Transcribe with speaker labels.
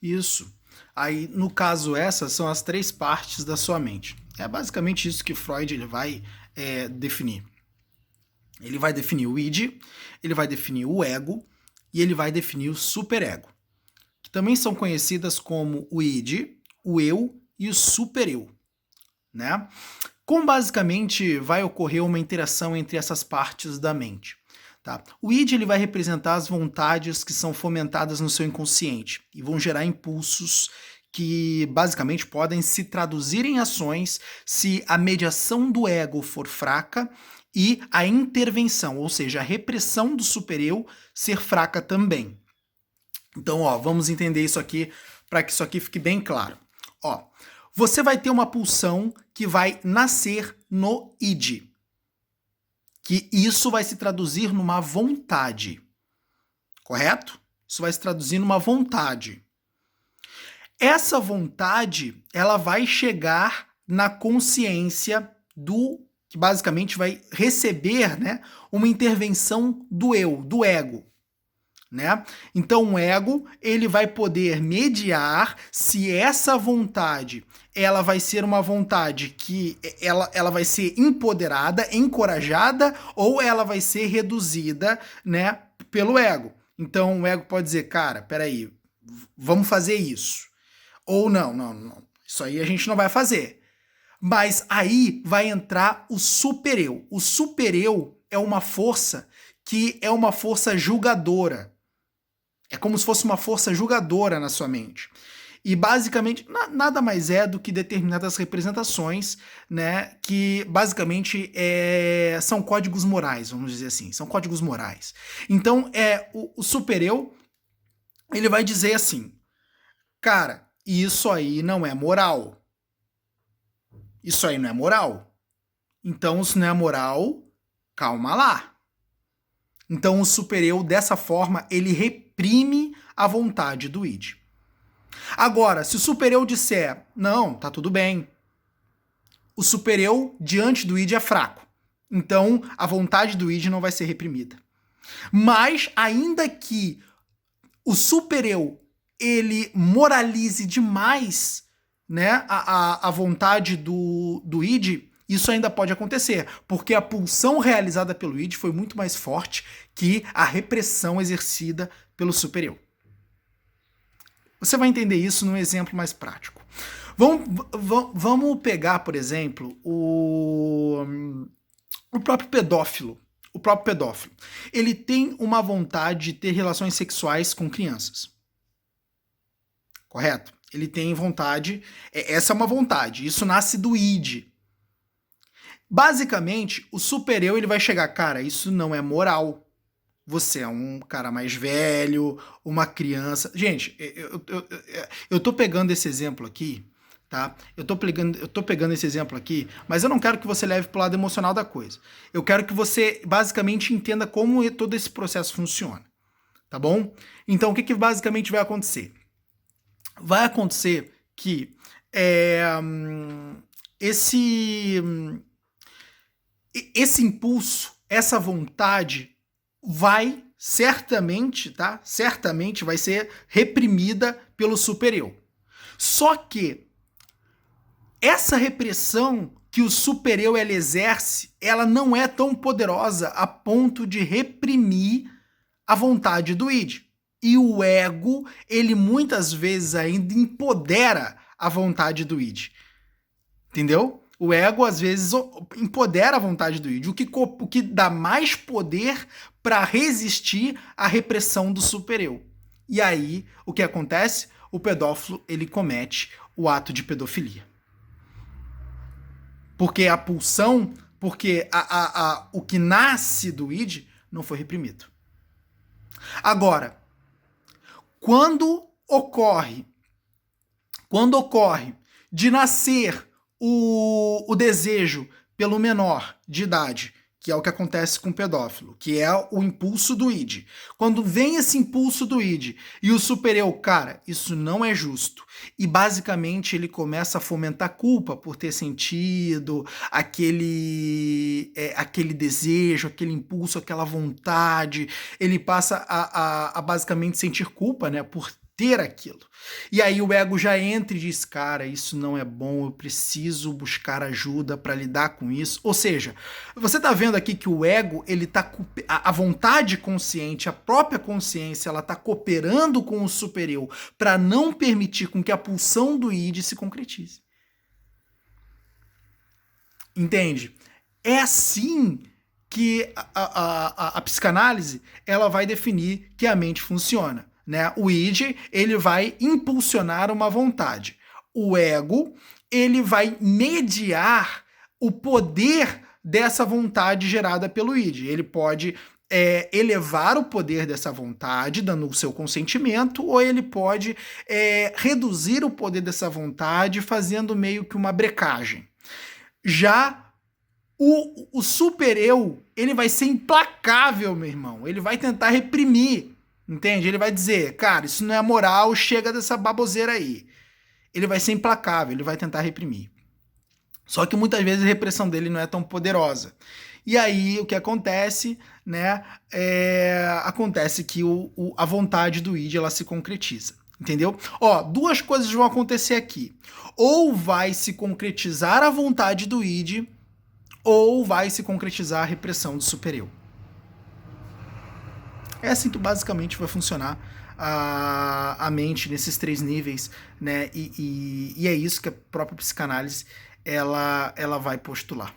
Speaker 1: Isso. Aí, no caso, essas são as três partes da sua mente. É basicamente isso que Freud ele vai definir. Ele vai definir o id, ele vai definir o ego e ele vai definir o superego, que também são conhecidas como o id, o eu e o supereu, né? Como basicamente vai ocorrer uma interação entre essas partes da mente? Tá? O id ele vai representar as vontades que são fomentadas no seu inconsciente e vão gerar impulsos que basicamente podem se traduzir em ações se a mediação do ego for fraca e a intervenção, ou seja, a repressão do supereu ser fraca também. Então, ó, vamos entender isso aqui para que isso aqui fique bem claro. Ó, você vai ter uma pulsão que vai nascer no id, que isso vai se traduzir numa vontade, correto? Isso vai se traduzir numa vontade. Essa vontade, ela vai chegar na consciência do que basicamente vai receber, né, uma intervenção do eu, do ego, né? Então o ego, ele vai poder mediar se essa vontade, ela vai ser uma vontade que ela vai ser empoderada, encorajada, ou ela vai ser reduzida, né, pelo ego. Então o ego pode dizer, cara, peraí, vamos fazer isso. Ou não, isso aí a gente não vai fazer. Mas aí vai entrar o supereu. O supereu é uma força que é uma força julgadora. É como se fosse uma força julgadora na sua mente. E basicamente nada mais é do que determinadas representações, né, que basicamente são códigos morais, vamos dizer assim, são códigos morais. Então o supereu, ele vai dizer assim, cara, isso aí não é moral. Isso aí não é moral. Então, se não é moral, calma lá. Então, o supereu, dessa forma, ele reprime a vontade do id. Agora, se o supereu disser, não, tá tudo bem, o supereu, diante do id, é fraco. Então, a vontade do id não vai ser reprimida. Mas, ainda que o supereu, ele moralize demais, né, a vontade do id, isso ainda pode acontecer, porque a pulsão realizada pelo id foi muito mais forte que a repressão exercida pelo supereu. Você vai entender isso num exemplo mais prático. Vamos pegar, por exemplo, o próprio pedófilo. O próprio pedófilo. Ele tem uma vontade de ter relações sexuais com crianças. Correto? Ele tem vontade, essa é uma vontade, isso nasce do id. Basicamente, o supereu ele vai chegar, cara, isso não é moral. Você é um cara mais velho, uma criança. Gente, eu tô pegando esse exemplo aqui, tá? Eu tô pegando esse exemplo aqui, mas eu não quero que você leve pro lado emocional da coisa. Eu quero que você basicamente entenda como todo esse processo funciona, tá bom? Então, o que basicamente vai acontecer? Vai acontecer que esse impulso, essa vontade vai certamente, tá? Certamente vai ser reprimida pelo supereu. Só que essa repressão que o supereu ele exerce, ela não é tão poderosa a ponto de reprimir a vontade do id. E o ego, ele muitas vezes ainda empodera a vontade do id. Entendeu? O ego, às vezes, empodera a vontade do id, o que dá mais poder para resistir à repressão do supereu. E aí, o que acontece? O pedófilo, ele comete o ato de pedofilia. Porque a pulsão, porque o que nasce do id não foi reprimido. Agora, quando ocorre de nascer o desejo pelo menor de idade, que é o que acontece com o pedófilo, que é o impulso do id. Quando vem esse impulso do id e o supereu, cara, isso não é justo. E basicamente ele começa a fomentar culpa por ter sentido aquele desejo, aquele impulso, aquela vontade. Ele passa a basicamente sentir culpa, né, por ter aquilo. E aí o ego já entra e diz, cara, isso não é bom, eu preciso buscar ajuda para lidar com isso. Ou seja, você tá vendo aqui que o ego, ele tá, a vontade consciente, a própria consciência, ela tá cooperando com o supereu para não permitir com que a pulsão do id se concretize. Entende? É assim que a psicanálise ela vai definir que a mente funciona. Né? O id, ele vai impulsionar uma vontade. O ego, ele vai mediar o poder dessa vontade gerada pelo id. Ele pode elevar o poder dessa vontade, dando o seu consentimento, ou ele pode reduzir o poder dessa vontade, fazendo meio que uma brecagem. Já o super-eu, ele vai ser implacável, meu irmão. Ele vai tentar reprimir. Entende? Ele vai dizer, cara, isso não é moral, chega dessa baboseira aí. Ele vai ser implacável, ele vai tentar reprimir. Só que muitas vezes a repressão dele não é tão poderosa. E aí o que acontece, né? Acontece que a vontade do id ela se concretiza. Entendeu? Ó, duas coisas vão acontecer aqui. Ou vai se concretizar a vontade do id, ou vai se concretizar a repressão do supereu. É assim que basicamente vai funcionar a mente nesses três níveis, né? E é isso que a própria psicanálise ela vai postular.